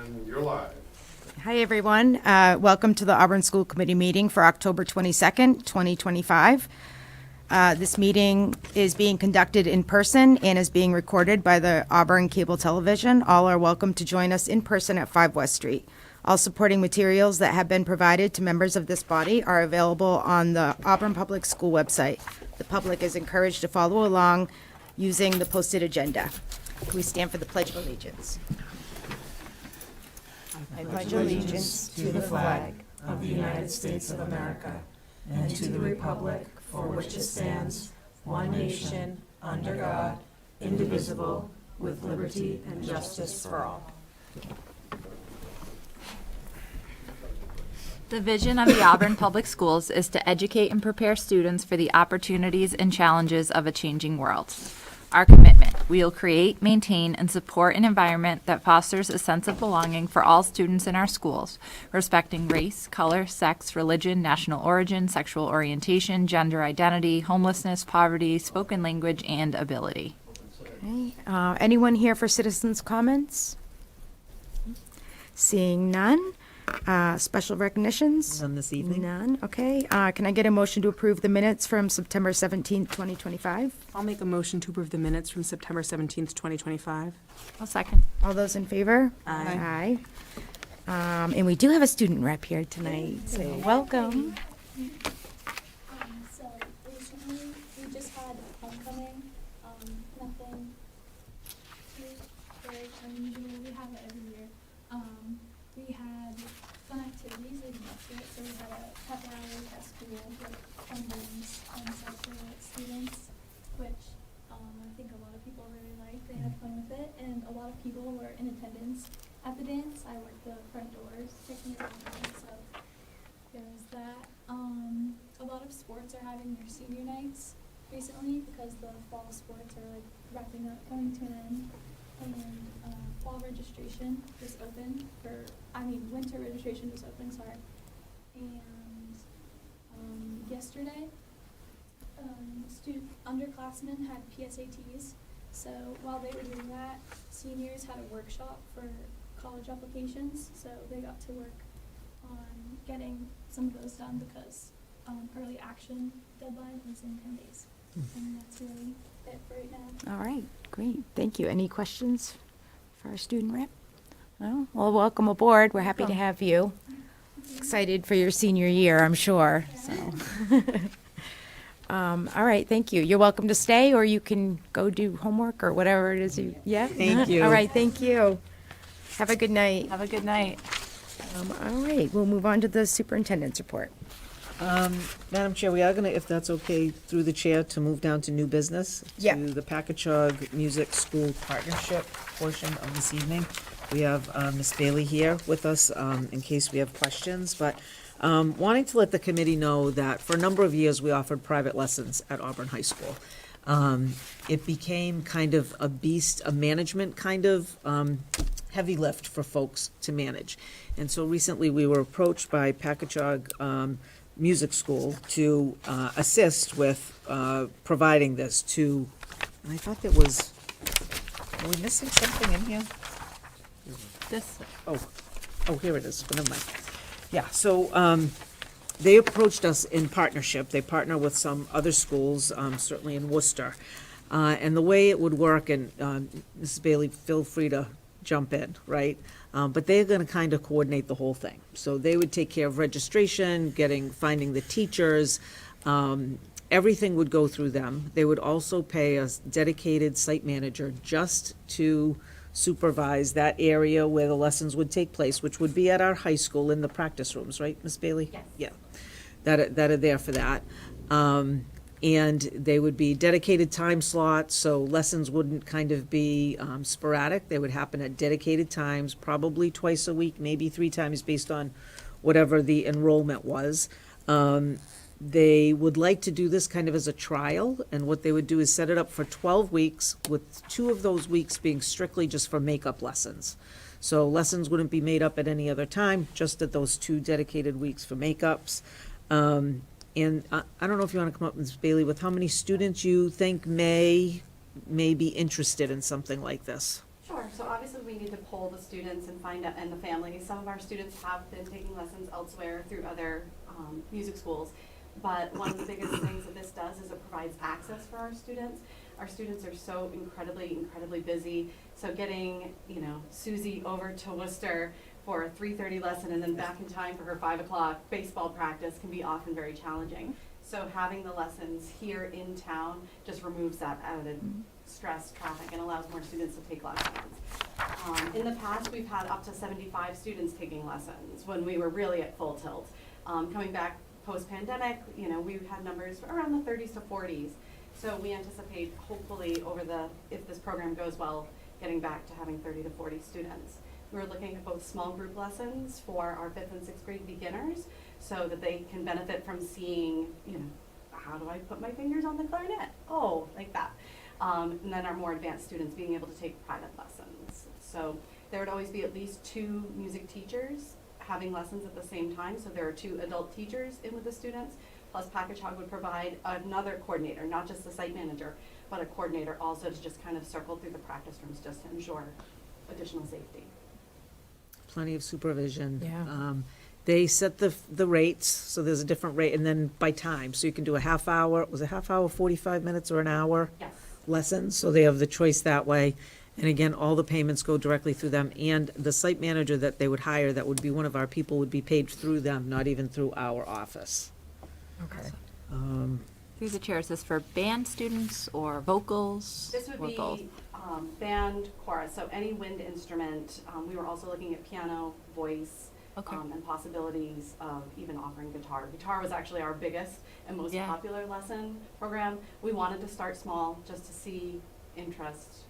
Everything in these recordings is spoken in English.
And you're live. Hi, everyone. Welcome to the Auburn School Committee meeting for October 22nd, 2025. This meeting is being conducted in person and is being recorded by the Auburn Cable Television. All are welcome to join us in person at 5 West Street. All supporting materials that have been provided to members of this body are available on the Auburn Public School website. The public is encouraged to follow along using the posted agenda. Can we stand for the Pledge of Allegiance? I pledge allegiance to the flag of the United States of America and to the republic for which it stands, one nation, under God, indivisible, with liberty and justice for all. The vision of the Auburn Public Schools is to educate and prepare students for the opportunities and challenges of a changing world. Our commitment: we will create, maintain, and support an environment that fosters a sense of belonging for all students in our schools, respecting race, color, sex, religion, national origin, sexual orientation, gender identity, homelessness, poverty, spoken language, and ability. Okay. Anyone here for citizens' comments? Seeing none. Special recognitions? None this evening. None. Okay. Can I get a motion to approve the minutes from September 17th, 2025? I'll make a motion to approve the minutes from September 17th, 2025. I'll second. All those in favor? Aye. Aye. And we do have a student rep here tonight, so welcome. So recently, we just had homecoming, nothing too very unusual, we have it every year. We had fun activities leading up to it, so we had a pep rally at school with fun games and stuff for students, which, I think a lot of people really liked. They had fun with it, and a lot of people were in attendance at the dance. I worked the front doors, taking it around, so there was that. A lot of sports are having their senior nights recently because the fall sports are like wrapping up, coming to an end. And fall registration is open winter registration is open, sorry. And yesterday, underclassmen had PSATs. So while they were doing that, seniors had a workshop for college applications. So they got to work on getting some of those done because early action deadline is in 10 days. And that's really it for right now. All right, great. Thank you. Any questions for our student rep? No? Well, welcome aboard. We're happy to have you. Excited for your senior year, I'm sure. So, all right, thank you. You're welcome to stay, or you can go do homework or whatever it is. Yeah? Thank you. All right, thank you. Have a good night. Have a good night. All right, we'll move on to the superintendent's report. Madam Chair, we are going to, if that's okay, through the chair, to move down to new business. Yeah. To the Packagug Music School Partnership portion of this evening. We have Ms. Bailey here with us in case we have questions, but wanting to let the committee know that for a number of years, we offered private lessons at Auburn High School. It became kind of a beast, a management kind of heavy lift for folks to manage. And so recently, we were approached by Packagug Music School to assist with providing this to, and I thought there was, are we missing something in here? This. Oh, here it is, never mind. Yeah, so they approached us in partnership. They partner with some other schools, certainly in Worcester. And the way it would work, and Mrs. Bailey, feel free to jump in, right? But they're going to kind of coordinate the whole thing. So they would take care of registration, finding the teachers. Everything would go through them. They would also pay a dedicated site manager just to supervise that area where the lessons would take place, which would be at our high school in the practice rooms, right, Ms. Bailey? Yes. Yeah, that are there for that. And they would be dedicated time slots, so lessons wouldn't kind of be sporadic. They would happen at dedicated times, probably twice a week, maybe 3 times based on whatever the enrollment was. They would like to do this kind of as a trial, and what they would do is set it up for 12 weeks, with 2 of those weeks being strictly just for makeup lessons. So lessons wouldn't be made up at any other time, just at those 2 dedicated weeks for makeups. And I don't know if you want to come up, Ms. Bailey, with how many students you think may be interested in something like this. Sure. so obviously we need to poll the students and find out, and the families. Some of our students have been taking lessons elsewhere through other music schools. But one of the biggest things that this does is it provides access for our students. Our students are so incredibly busy. So getting, Susie over to Worcester for a 3:30 lesson and then back in time for her 5 o'clock baseball practice can be often very challenging. So having the lessons here in town just removes that added stress, traffic, and allows more students to take lessons. In the past, we've had up to 75 students taking lessons when we were really at full tilt. Coming back post-pandemic, we've had numbers around the 30s to 40s. So we anticipate, hopefully, if this program goes well, getting back to having 30 to 40 students. We're looking at both small group lessons for our 5th and 6th grade beginners so that they can benefit from seeing, how do I put my fingers on the clarinet? Oh, like that. And then our more advanced students being able to take private lessons. So there would always be at least 2 music teachers having lessons at the same time. So there are 2 adult teachers in with the students. Plus Packagug would provide another coordinator, not just the site manager, but a coordinator also to just kind of circle through the practice rooms just to ensure additional safety. Plenty of supervision. Yeah. They set the rates, so there's a different rate, and then by time, so you can do a half hour, 45 minutes, or an hour? Yes. Lesson, so they have the choice that way. And again, all the payments go directly through them, and the site manager that they would hire, that would be one of our people, would be paid through them, not even through our office. Okay. Through the chair, is this for band students or vocals? This would or be both? Band, chorus, so any wind instrument. We were also looking at piano, voice, Okay. and possibilities of even offering guitar. Guitar was actually our biggest and most Yeah. popular lesson program. We wanted to start small just to see interest.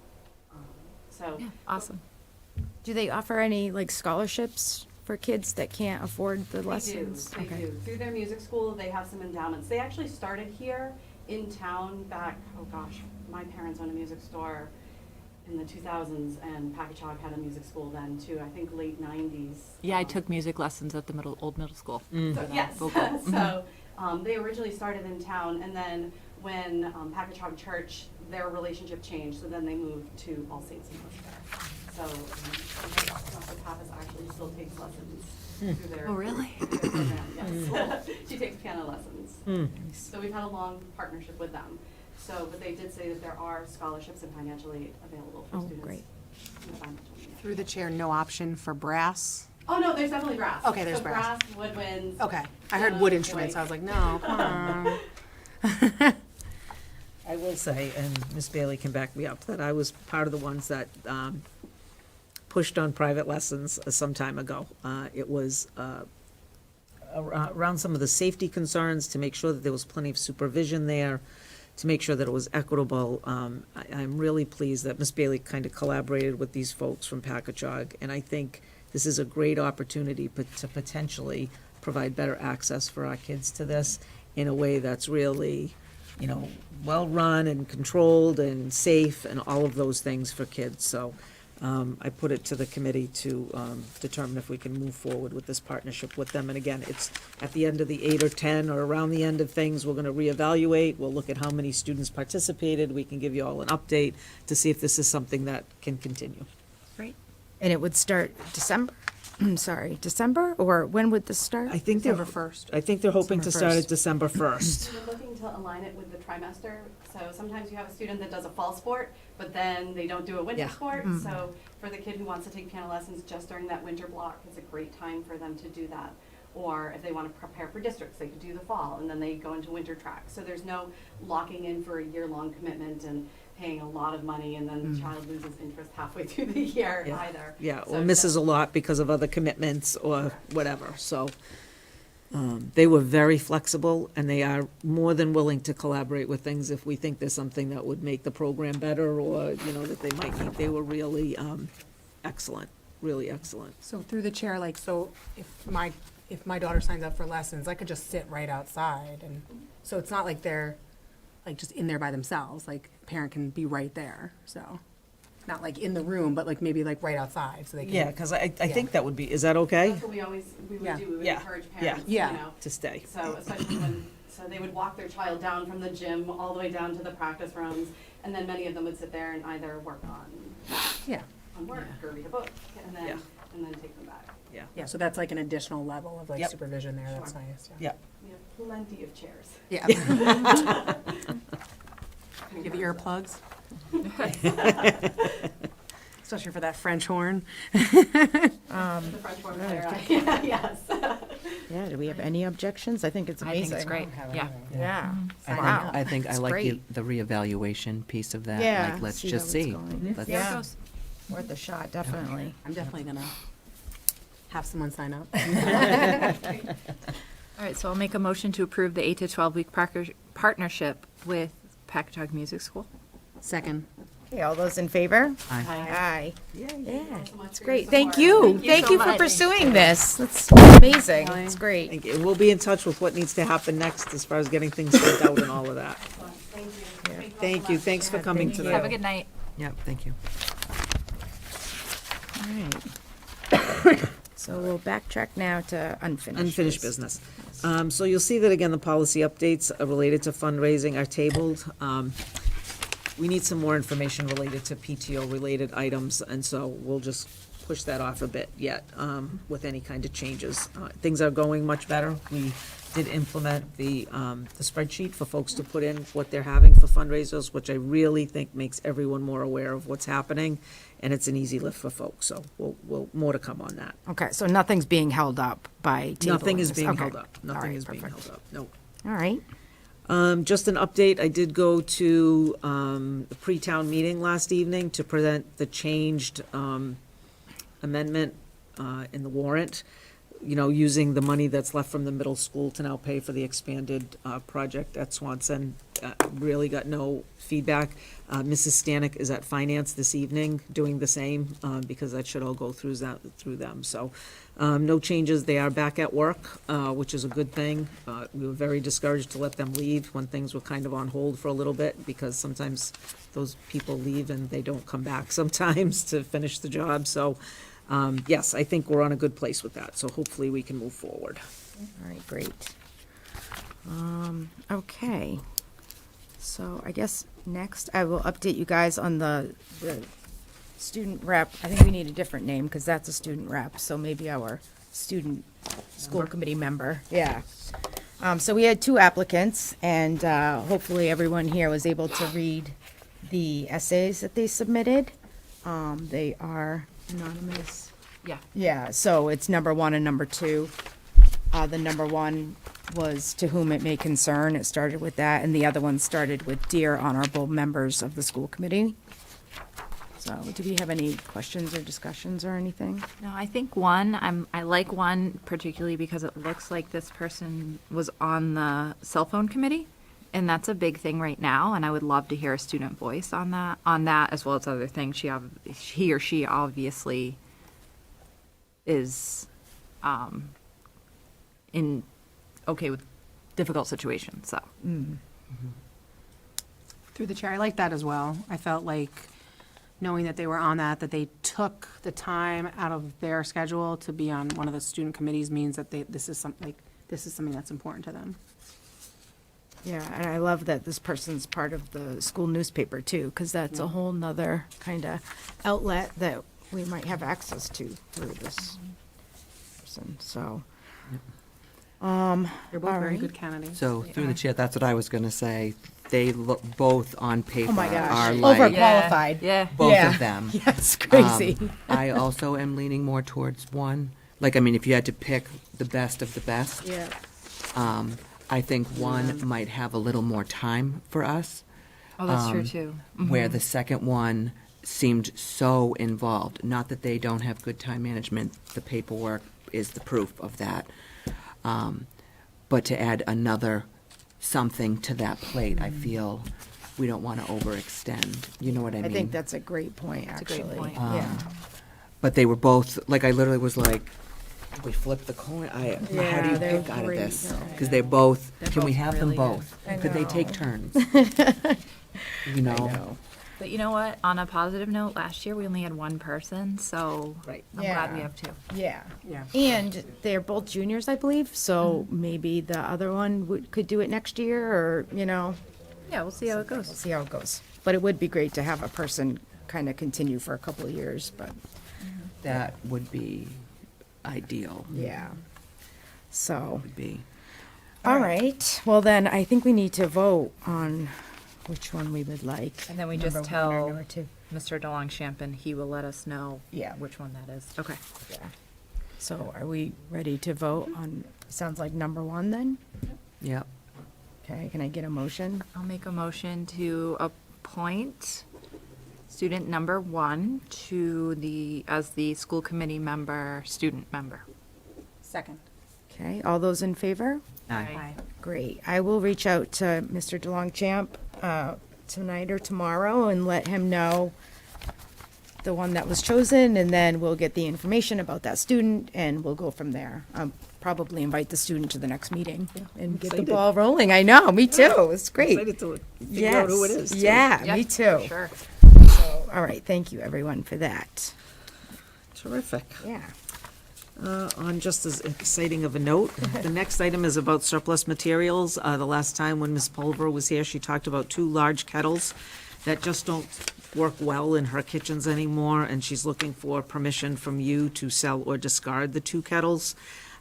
Yeah, awesome. Do they offer any scholarships for kids that can't afford the They lessons? do, they do. Through their music school, they have some endowments. They actually started here in town back, my parents owned a music store in the 2000s, and Packagug had a music school then too, I think late 90s. Yeah, I took music lessons at the old middle school. So, yes, Vocal. so they originally started in town, and then when Packagug Church, their relationship changed, so then they moved to All Saints in Worcester. So Dr. Pappas actually still takes lessons through their Oh, really? their program. Yes, she takes piano lessons. So we've had a long partnership with them. So, but they did say that there are scholarships and financial aid available for Oh, students. great. in the financial need. Through the chair, no option for brass? Oh, no, there's definitely brass. Okay, there's so brass. woodwinds. Okay, I heard wood Piano, instruments, I was voice. like, no. I will say, and Ms. Bailey can back me up, that I was part of the ones that pushed on private lessons some time ago. It was around some of the safety concerns, to make sure that there was plenty of supervision there, to make sure that it was equitable. I'm really pleased that Ms. Bailey kind of collaborated with these folks from Packagug, and I think this is a great opportunity to potentially provide better access for our kids to this in a way that's really, well-run and controlled and safe and all of those things for kids. So I put it to the committee to determine if we can move forward with this partnership with them. And again, it's at the end of the 8 or 10 or around the end of things, we're going to reevaluate. We'll look at how many students participated. We can give you all an update to see if this is something that can continue. Great. And it would start December? December? Or when would this start? I think they're, December 1st. I think they're hoping to December start 1st. at December 1st. We're looking to align it with the trimester. So sometimes you have a student that does a fall sport, but then they don't do a winter Yeah. sport. So for the kid who wants to take piano lessons just during that winter block, it's a great time for them to do that. Or if they want to prepare for districts, they could do the fall, and then they go into winter track. So there's no locking in for a year-long commitment and paying a lot of money, and then the child loses interest halfway through the year Yeah. either. Yeah, So or misses a lot because of other commitments or whatever, so. They were very flexible, and they are more than willing to collaborate with things if we think there's something that would make the program better, or, that they might need. They were really excellent, really excellent. So through the chair, so if my daughter signs up for lessons, I could just sit right outside, and so it's not like they're just in there by themselves, a parent can be right there, so. Not in the room, but maybe right outside, so they can. Yeah, because I think that would be, is that okay? That's what we would Yeah. do. We would Yeah. encourage Yeah. parents, Yeah. To stay. So especially so they would walk their child down from the gym all the way down to the practice rooms, and then many of them would sit there and either work on Yeah, on work or read a book, and Yeah. then take them back. Yeah, so that's like an additional level of like Yep. supervision there, that's nice, yeah. Yep. We have plenty of chairs. Yeah. You have earplugs? Especially for that French horn. The French horn player, yes. Yeah, do we have any objections? I think it's I amazing. think it's great, yeah. Yeah. Wow. I think I It's like great. the reevaluation piece of that. Yeah, Like, let's see just how it's see. going. Let's- Yeah. Worth a shot, definitely. I'm definitely gonna have someone sign up. All right, so I'll make a motion to approve the 8 to 12 week partnership with Packagug Music School. Second. Okay, all those in favor? Aye. Aye. Yeah, so much it's for your great. support. Thank you. Thank you Thank so you for much. pursuing this. That's amazing. It's great. Thank you. We'll be in touch with what needs to happen next as far as getting things sent out and all of that. Thank you. Thank you. Thanks for coming thank you. today. Have a good night. Yep, thank you. All right. So we'll backtrack now to unfinished. Unfinished business. So you'll see that again, the policy updates related to fundraising are tabled. We need some more information related to PTO-related items, and so we'll just push that off a bit yet with any kind of changes. Things are going much better. We did implement the spreadsheet for folks to put in what they're having for fundraisers, which I really think makes everyone more aware of what's happening, and it's an easy lift for folks, so we'll more to come on that. Okay, so nothing's being held up by tabling Nothing is this. being Okay. held up. All Nothing right, is being perfect. held up, no. All right. Just an update, I did go to the pre-town meeting last evening to present the changed amendment in the warrant, you know, using the money that's left from the middle school to now pay for the expanded project at Swanson. Really got no feedback. Mrs. Stanek is at finance this evening doing the same, because that should all go through them. So, no changes. They are back at work, which is a good thing. We were very discouraged to let them leave when things were kind of on hold for a little bit, because sometimes those people leave and they don't come back sometimes to finish the job. So, yes, I think we're on a good place with that. So hopefully we can move forward. All right, great. Okay. So I guess next I will update you guys on the student rep. I think we need a different name because that's a student rep, so maybe our student school committee member. Yeah. So we had 2 applicants, and hopefully everyone here was able to read the essays that they submitted. They are anonymous. Yeah. Yeah, so it's number 1 and number 2. The number 1 was to whom it may concern. It started with that, and the other one started with dear honorable members of the school committee. So, do we have any questions or discussions or anything? No, I think one, I like one particularly because it looks like this person was on the cell phone committee. And that's a big thing right now, and I would love to hear a student voice on that as well as other things. He or she obviously is okay with difficult situations, so. Through the chair, I like that as well. I felt like knowing that they were on that they took the time out of their schedule to be on one of the student committees means that this is something that's important to them. Yeah, and I love that this person's part of the school newspaper too, because that's a whole nother kind of outlet that we might have access to through this person, so. They're both All very right. good candidates. So through the chair, that's what I was gonna say. They look, both on paper Oh my are gosh, like, overqualified. Yeah. both Yeah. of them. Yes, crazy. I also am leaning more towards one. Like, I mean, if you had to pick the best of the best, Yeah. I think one might have a little more time for us. Oh, that's true too. Where the second one seemed so involved. Not that they don't have good time management, the paperwork is the proof of that. But to add another something to that plate, I feel we don't want to overextend. You know what I I mean? think that's a great point, That's a actually. great point. Yeah. But they were both, like, I literally was like, we flip the coin. How do Yeah, you they're pick out of great. this? No. Because they're both, They're can we both have them really good. both? I Could they take know. turns? You I know? know. But you know what? On a positive note, last year we only had one person, so Right. I'm glad we Yeah. have 2. Yeah. Yeah. And they're both juniors, I believe, so maybe the other one could do it next year, or, you know, Yeah, we'll see how it we'll goes. see how it goes. But it would be great to have a person kind of continue for a couple of years, but, That would be ideal. yeah. So, Would be. all right, well then, I think we need to vote on which one we would like. And then we Number just one or tell number two. Mr. DeLong Champion, he will let us know Yeah. which one that is. Okay. Yeah. So are we ready to vote on, sounds like number one then? Yep. Okay, can I get a motion? I'll make a motion to appoint student number 1 as the school committee member, student member. Second. Okay, all those in favor? Aye. Great. I will reach out to Mr. DeLongchamp tonight or tomorrow and let him know the one that was chosen, and then we'll get the information about that student, and we'll go from there. Probably invite the student to the next meeting and get the excited. ball rolling. I know, me too. It's great. Excited to figure out who it is. too. Yeah, me Yep, too. Sure. So, all right, thank you, everyone, for that. Terrific. Yeah. On just as exciting of a note, the next item is about surplus materials. The last time when Ms. Pulver was here, she talked about 2 large kettles that just don't work well in her kitchens anymore, and she's looking for permission from you to sell or discard the 2 kettles.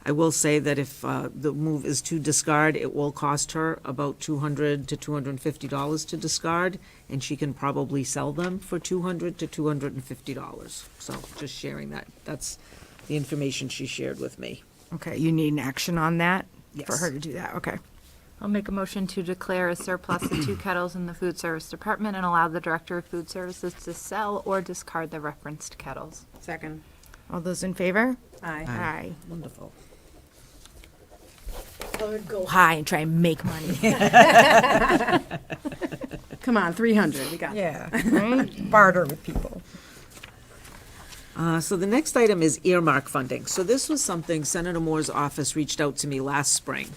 I will say that if the move is to discard, it will cost her about $200 to $250 to discard, and she can probably sell them for $200 to $250. So just sharing that. That's the information she shared with me. Okay, you need an action on that? For Yes. her to do that, okay. I'll make a motion to declare a surplus of 2 kettles in the food service department and allow the director of food services to sell or discard the referenced kettles. Second. All those in favor? Aye. Aye. Wonderful. I would go high and try and make money. Come on, 300, we got it. Yeah, right? Barter with people. So the next item is earmark funding. So this was something Senator Moore's office reached out to me last spring.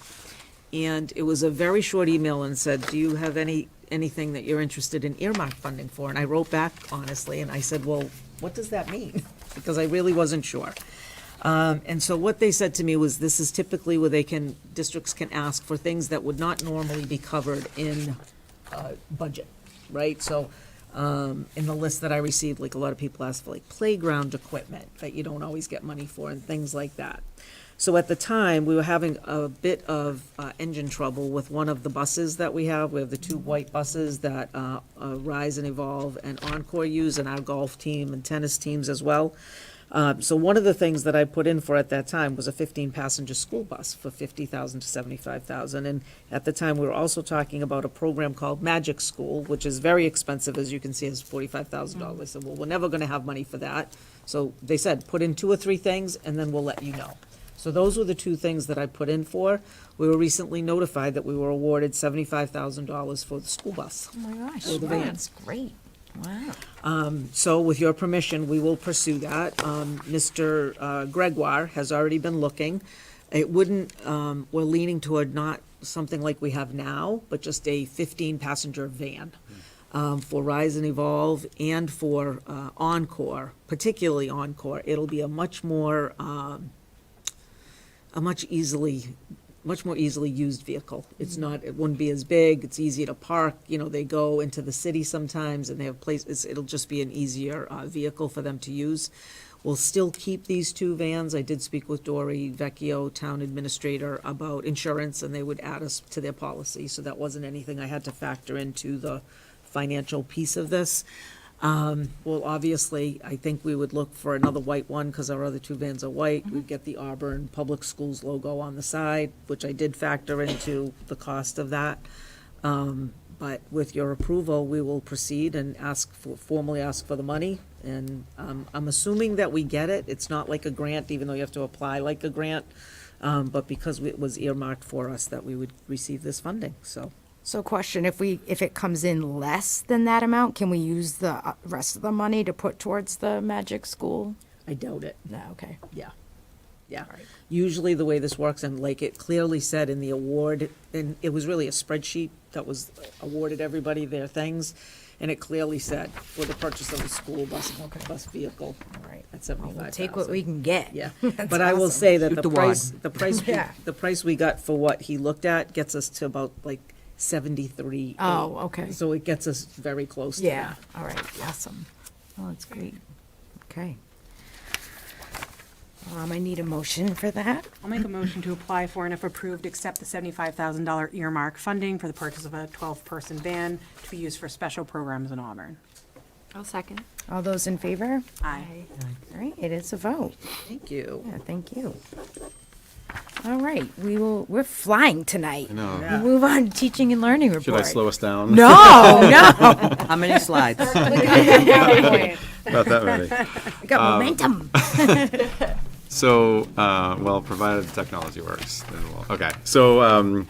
And it was a very short email and said, do you have anything that you're interested in earmark funding for? And I wrote back honestly, and I said, well, what does that mean? Because I really wasn't sure. And so what they said to me was, this is typically where districts can ask for things that would not normally be covered in budget, right? So in the list that I received, like a lot of people ask for like playground equipment that you don't always get money for and things like that. So at the time, we were having a bit of engine trouble with one of the buses that we have. We have the 2 white buses that Rise and Evolve and Encore use, and our golf team and tennis teams as well. So one of the things that I put in for at that time was a 15-passenger school bus for $50,000 to $75,000. And at the time, we were also talking about a program called Magic School, which is very expensive, as you can see, it's $45,000. I said, well, we're never going to have money for that. So they said, put in 2 or 3 things, and then we'll let you know. So those were the 2 things that I put in for. We were recently notified that we were awarded $75,000 for the school bus. Oh my gosh, Or the van. that's great. Wow. So with your permission, we will pursue that. Mr. Gregoire has already been looking. It wouldn't, we're leaning toward not something like we have now, but just a 15-passenger van for Rise and Evolve and for Encore, particularly Encore. It'll be a much more easily used vehicle. It's not, it wouldn't be as big, it's easy to park, they go into the city sometimes and they have places, it'll just be an easier vehicle for them to use. We'll still keep these 2 vans. I did speak with Dory Vecchio, town administrator, about insurance, and they would add us to their policy, so that wasn't anything I had to factor into the financial piece of this. Well, obviously, I think we would look for another white one, because our other 2 vans are white. We'd get the Auburn Public Schools logo on the side, which I did factor into the cost of that. But with your approval, we will proceed and formally ask for the money. And I'm assuming that we get it. It's not like a grant, even though you have to apply like a grant. But because it was earmarked for us, that we would receive this funding, so. So question, if it comes in less than that amount, can we use the rest of the money to put towards the Magic School? I doubt it. No, okay. Yeah. Usually the way this works, and like it clearly said in the award, and it was really a spreadsheet that was awarded everybody their things, and it clearly said for the purchase of a school bus vehicle All right. at Well, $75,000. we'll take what we can get. Yeah, That's but I will awesome. say that Shoot the the price, wad. Yeah. the price we got for what he looked at gets us to about like 73. Oh, okay. So it gets us very close to Yeah, that. all right, awesome. Oh, that's great. Okay. I need a motion for that. I'll make a motion to apply for and if approved, accept the $75,000 earmark funding for the purchase of a 12-person van to be used for special programs in Auburn. I'll second. All those in favor? Aye. All right, it is a vote. Thank you. Yeah, thank you. All right, we're flying tonight. I know. We'll move on to teaching and learning report. Should I slow us down? No, no. How many slides? Not that many. We got momentum. So, well, provided the technology works, then we'll, okay. So,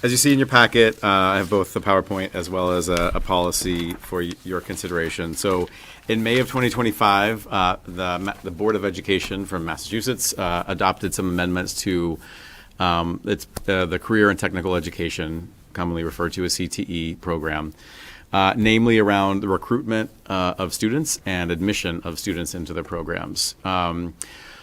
as you see in your packet, I have both the PowerPoint as well as a policy for your consideration. So, in May of 2025, the Board of Education from Massachusetts adopted some amendments to the Career and Technical Education, commonly referred to as CTE program, namely around the recruitment of students and admission of students into the programs.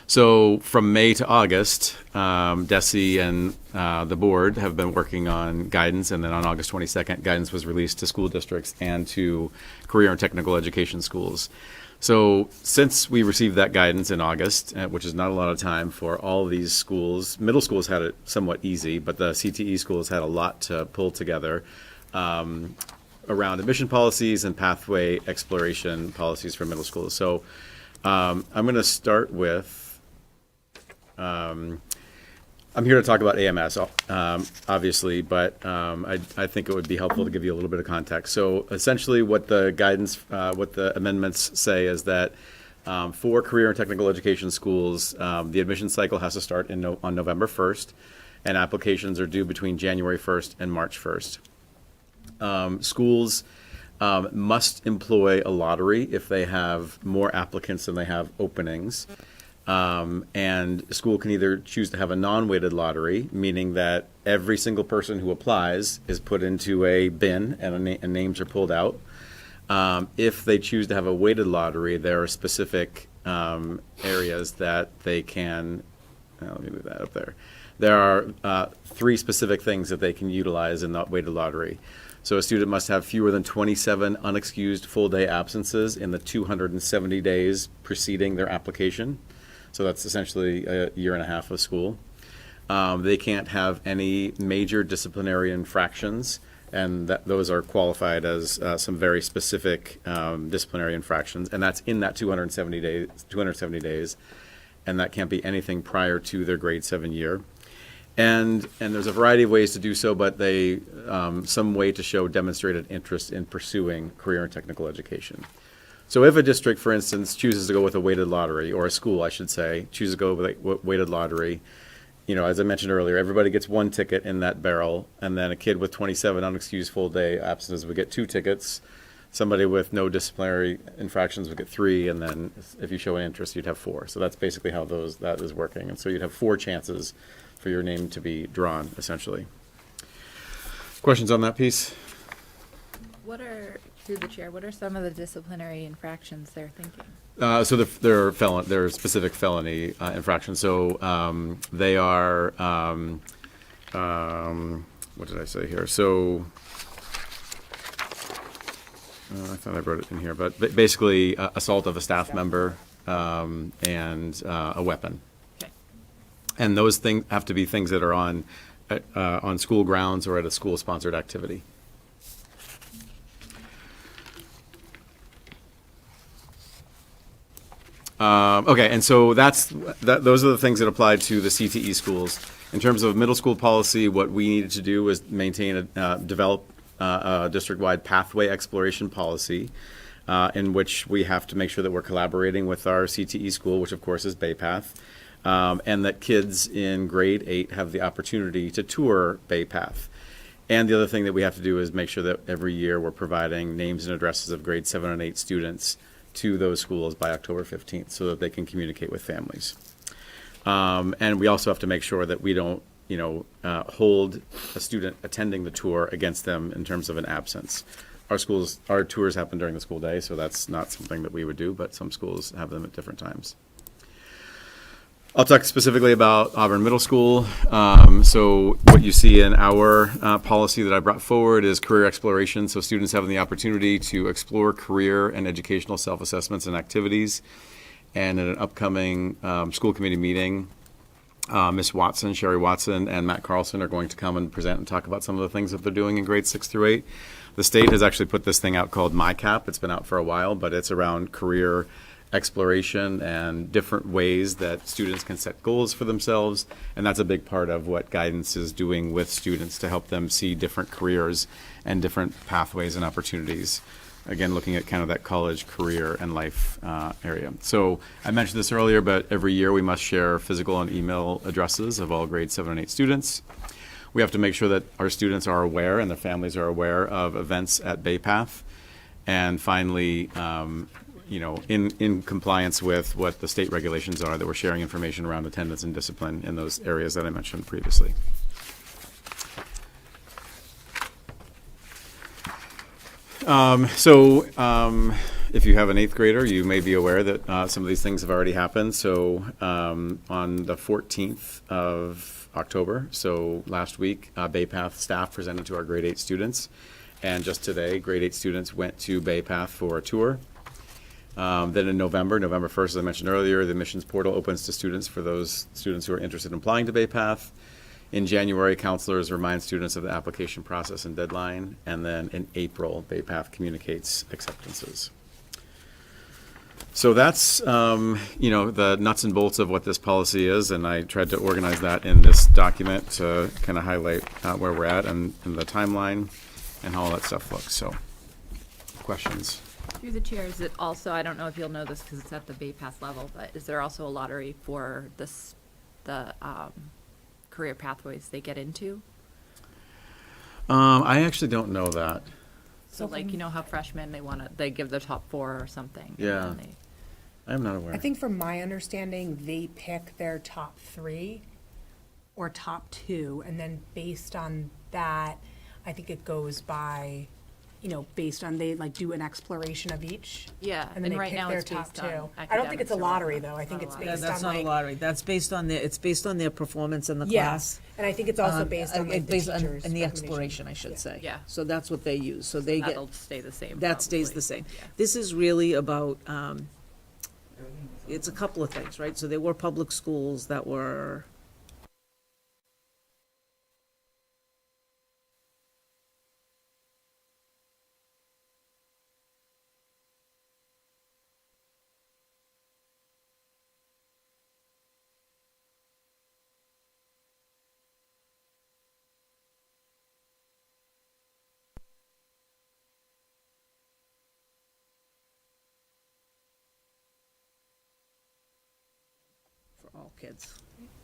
So from May to August, DESE and the board have been working on guidance, and then on August 22nd, guidance was released to school districts and to career and technical education schools. So since we received that guidance in August, which is not a lot of time for all of these schools, middle schools had it somewhat easy, but the CTE schools had a lot to pull together around admission policies and pathway exploration policies for middle schools. So I'm going to start with I'm here to talk about AMS, obviously, but I think it would be helpful to give you a little bit of context. So essentially what the guidance, what the amendments say is that for career and technical education schools, the admission cycle has to start on November 1st, and applications are due between January 1st and March 1st. Schools must employ a lottery if they have more applicants than they have openings. And a school can either choose to have a non-weighted lottery, meaning that every single person who applies is put into a bin and names are pulled out. If they choose to have a weighted lottery, there are specific areas that they can, let me move that up there. There are 3 specific things that they can utilize in that weighted lottery. So a student must have fewer than 27 unexcused full-day absences in the 270 days preceding their application. So that's essentially a year and a half of school. They can't have any major disciplinary infractions, and those are qualified as some very specific disciplinary infractions, and that's in that 270 days, and that can't be anything prior to their grade 7 year. And there's a variety of ways to do so, but they some way to show demonstrated interest in pursuing career and technical education. So if a district, for instance, chooses to go with a weighted lottery, or a school, I should say, chooses to go with a weighted lottery, you know, as I mentioned earlier, everybody gets 1 ticket in that barrel, and then a kid with 27 unexcused full-day absences would get 2 tickets. Somebody with no disciplinary infractions would get 3, and then if you show an interest, you'd have 4. So that's basically how that is working. And so you'd have 4 chances for your name to be drawn, essentially. Questions on that piece? Through the chair, what are some of the disciplinary infractions they're thinking? So they're specific felony infractions. So they are, what did I say here? So I thought I wrote it in here, but basically assault of a staff member and a weapon. Okay. And those things have to be things that are on school grounds or at a school-sponsored activity. Okay, and so those are the things that apply to the CTE schools. In terms of middle school policy, what we needed to do was develop a district-wide pathway exploration policy in which we have to make sure that we're collaborating with our CTE school, which of course is Bay Path, and that kids in grade 8 have the opportunity to tour Bay Path. And the other thing that we have to do is make sure that every year we're providing names and addresses of grade 7 and 8 students to those schools by October 15th so that they can communicate with families. And we also have to make sure that we don't, hold a student attending the tour against them in terms of an absence. Our tours happen during the school day, so that's not something that we would do, but some schools have them at different times. I'll talk specifically about Auburn Middle School. So what you see in our policy that I brought forward is career exploration. So students having the opportunity to explore career and educational self-assessments and activities. And at an upcoming school committee meeting, Ms. Watson, Sherry Watson, and Matt Carlson are going to come and present and talk about some of the things that they're doing in grades 6 through 8. The state has actually put this thing out called MyCap. It's been out for a while, but it's around career exploration and different ways that students can set goals for themselves. And that's a big part of what guidance is doing with students to help them see different careers and different pathways and opportunities. Again, looking at kind of that college, career, and life area. So I mentioned this earlier, but every year we must share physical and email addresses of all grades 7 and 8 students. We have to make sure that our students are aware and their families are aware of events at Bay Path. And finally, in compliance with what the state regulations are, that we're sharing information around attendance and discipline in those areas that I mentioned previously. If you have an 8th grader, you may be aware that some of these things have already happened. So on the 14th of October, so last week, Bay Path staff presented to our grade 8 students. And just today, grade 8 students went to Bay Path for a tour. Then in November 1st, as I mentioned earlier, the admissions portal opens to students for those students who are interested in applying to Bay Path. In January, counselors remind students of the application process and deadline. And then in April, Bay Path communicates acceptances. So that's, the nuts and bolts of what this policy is. And I tried to organize that in this document to kind of highlight where we're at and the timeline and how all that stuff looks. So, questions? Through the chair, is it also, I don't know if you'll know this because it's at the Bay Path level, but is there also a lottery for the career pathways they get into? I actually don't know that. So like, how freshmen, they give the top 4 or something. and Yeah. then I'm not aware. I think from my understanding, they pick their top 3 or top 2, and then based on that, I think it goes by, based on, they like do an exploration of each. Yeah, And then and they right pick now their it's top based on 2. I don't think it's a academics or lottery, whatnot. though. I think Not a it's lottery. Yeah, based that's on not a like. lottery. That's based on it's based on their performance in the Yeah, class. and I think it's also based on like the Based on- teachers' And the recommendation. exploration, I should say. Yeah. So that's what they use. So they get, That'll stay the same. that stays probably. the same. Yeah. This is really about, it's a couple of things, right? So there were public schools that were, for all kids.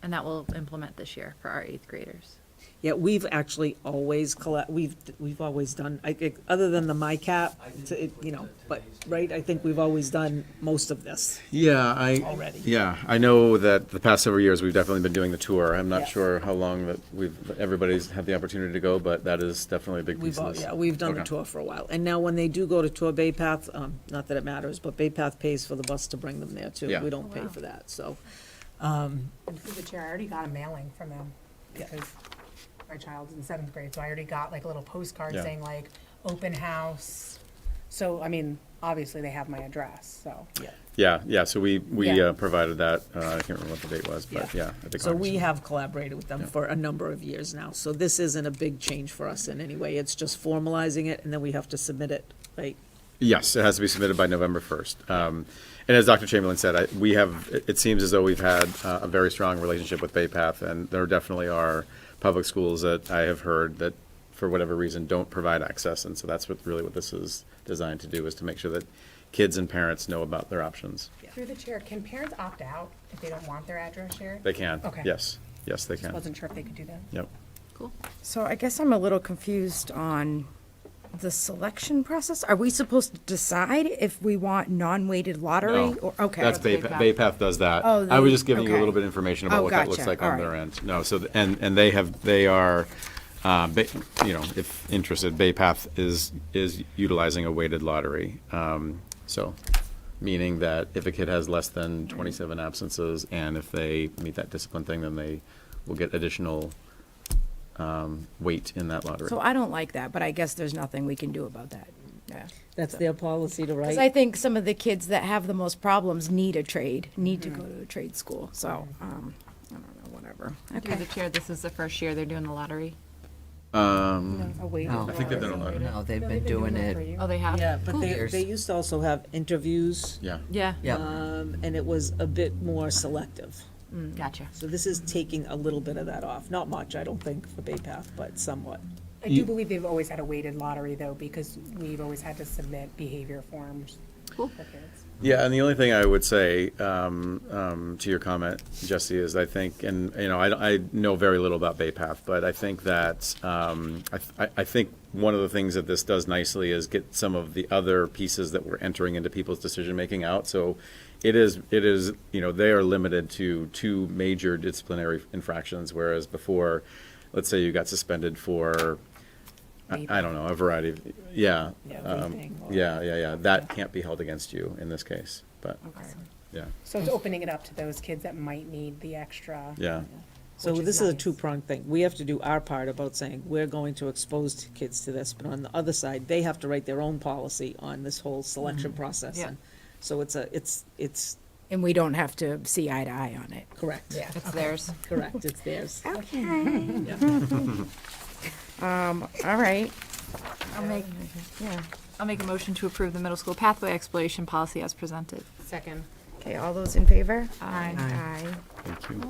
And that will implement this year for our 8th graders. Yeah, we've actually always we've always done, other than the MyCap, but, right, I think we've always done most of this. Already. Yeah, I know that the past several years, we've definitely been doing the tour. I'm Yeah. not sure how long that everybody's had the opportunity to go, but that is definitely a big piece of this. We've done the Okay. tour for a while. And now when they do go to tour Bay Path, not that it matters, but Bay Path pays for the bus to bring them there too. Yeah. We don't pay for that, so. And through the chair, I already got a mailing from them Yeah. because my child's in 7th grade, so I already got like a little postcard Yeah. saying like open house. So, I mean, obviously they have my address, so. Yeah, so we Yeah. provided that, I can't remember what the date was, but yeah, I think. So we August. have collaborated with them Yeah. for a number of years now. So this isn't a big change for us in any way. It's just formalizing it and then we have to submit it, right? Yes, it has to be submitted by November 1st. And as Dr. Chamberlain said, it seems as though we've had a very strong relationship with Bay Path, and there definitely are public schools that I have heard that, for whatever reason, don't provide access. And so that's what this is designed to do, is to make sure that kids and parents know about their options. Through the chair, can parents opt out if they don't want their address shared? They can. Okay. Yes, they Just can. wasn't sure if they could do that. Yep. Cool. So I guess I'm a little confused on the selection process. Are we supposed to decide if we want non-weighted lottery? No. or Okay. That's Bay Path does that. Oh, I was they- just giving you a okay. little bit of information about Oh, what that looks gotcha. like on All their right. end. No, so, and they are, if interested, Bay Path is utilizing a weighted lottery. So meaning that if a kid has less than 27 absences, and if they meet that discipline thing, then they will get additional weight in that lottery. So I don't like that, but I guess there's nothing we can do about that. Yeah. That's their policy to Because write. I think some of the kids that have the most problems need a trade, need to go to a trade school, so, I don't know, whatever. Through the chair, this is the first year they're doing the lottery. No, I think they've done a lot. no, they've been doing it. Oh, they have? Yeah, but Cool. they used to also have interviews, Yeah. Yeah, Yep. and it was a bit more selective. gotcha. So this is taking a little bit of that off. Not much, I don't think, for Bay Path, but somewhat. I do believe they've always had a weighted lottery though, because we've always had to submit behavior forms Cool. for kids. Yeah, and the only thing I would say to your comment, Jesse, is I think, and you know, I know very little about Bay Path, but I think that I think one of the things that this does nicely is get some of the other pieces that we're entering into people's decision making out. So it is you know, they are limited to 2 major disciplinary infractions, whereas before, let's say you got suspended for I don't know, a variety of, yeah. vaping or- Yeah. That can't be held against you in this case, but, yeah, So it's opening it up to those kids that might need the extra. yeah. So Which is this is a nice. two-pronged thing. We have to do our part about saying, we're going to expose kids to this, but on the other side, they have to write their own policy on this whole selection process. Yeah. And so it's And we don't have to see eye to eye on it. correct. Yeah. It's theirs. Correct, it's theirs. All right, yeah. I'll make a motion to approve the middle school pathway exploration policy as presented. Second. Okay, all those in favor? Aye. Aye. Thank you.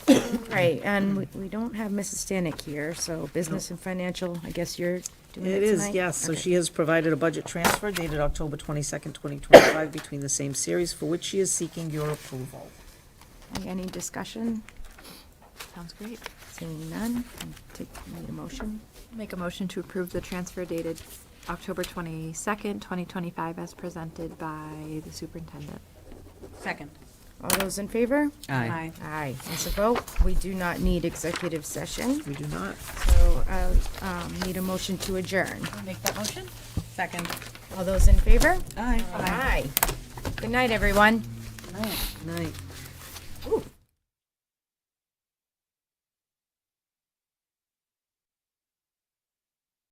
All right, and we don't have Mrs. Stanek here, so business and financial, I guess you're doing it It is, tonight? yes. So Okay. she has provided a budget transfer dated October 22nd, 2025, between the same series, for which she is seeking your approval. Any discussion? Sounds great. Seeing none, need a motion? Make a motion to approve the transfer dated October 22nd, 2025 as presented by the superintendent. Second. All those in favor? Aye. Aye. It's a vote. We do not need executive session, We do not. so need a motion to adjourn. Make that motion? Second. All those in favor? Aye. Aye. Good night, everyone. Night.